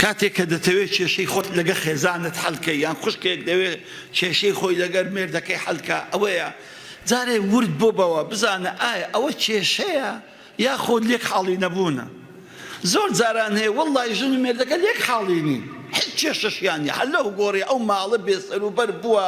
کاتێک کە دەتەوێت کێشەی خۆت لەگە خێزانت حەڵکەی یان خوشکێک دەوێت کێشەی خۆی لەگەر مێردەکەی حەڵکە ئەوەیە جارێ ورد بۆ بەوە بزانە ئایا ئەوە کێشەیە یا خۆت لێک حاڵی نەبوونە زۆر جاران هەیە وەڵڵی ژن و مێردەکە لێک حاڵی نین هیچ کێشەشیان نیە هەر لەو گۆڕی ئەو ماڵە بێسەروبەر بووە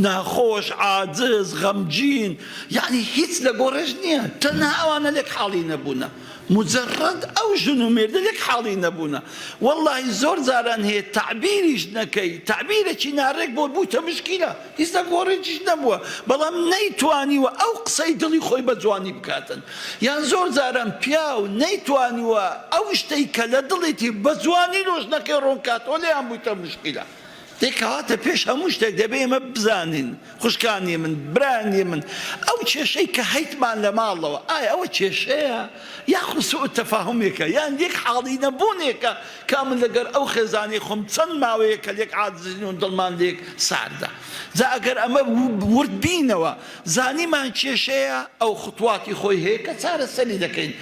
ناخۆش عاجز غەمگین یعنی هیچ لە گۆڕێش نییە تەنها ئەوانە لێک حاڵی نەبوونە مجرد ئەو ژن و مێردە لێک حاڵی نەبوونە وەڵڵی زۆر جاران هەیە تعبیریش نەکەی تعبیرێکی ناڕێک بۆ بوویتە مشکیلە هیچ لە گۆڕێکیش نەبووە بەڵام نەیتوانیوە ئەو قسەی دڵی خۆی بە جوانی بکاتن یان زۆر جاران پیاو نەیتوانیوە ئەو شتەی کە لە دڵێتی بە جوانی ڕۆژ نەکەی ڕۆنکاتەوە لێیان بوویتە مشکیلە دێکەواتە پێش هەموو شتێک دەبێ ئێمە بزانین خوشکانی من برانی من ئەو کێشەی کە هەیتمان لە ماڵەوە ئایا ئەوە کێشەیە یاخو سوء تەفاهومێکە یان یەک حاڵی نەبوونێکە کا من لەگەر ئەو خێزانی خۆم چەند ماوەیە کە لێک عاجزین و دڵمان لێک ساردە جا ئەگەر ئەمە ورد بینەوە زانیمان کێشەیە ئەو خوتواتی خۆی هەیە کە چارەسەری دەکەین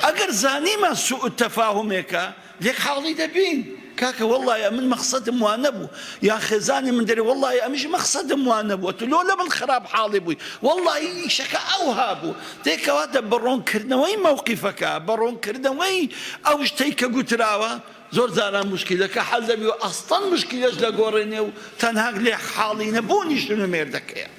ئەگەر زانیمان سوء تەفاهومێکە لێک حاڵی دەبین کاکە وەڵڵایە من مەقسەدم وان نەبوو یان خێزانی من دەرێ وەڵڵایە ئەمیش مەقسەدم وان نەبووە تو لۆ لە من خراپ حاڵی بووی وەڵڵایە ئیشەکە ئەوها بوو دێکەواتە بەڕۆنکردنەوەی مەوقیفەکە بەڕۆنکردنەوەی ئەو شتەی کە گوتراوە زۆر جاران مشکلەکە حەل دەبی و ئەستەن مشکلەش لە گۆڕێنێ و تەنها لێ حاڵی نەبوونی ژن و مێردەکەیە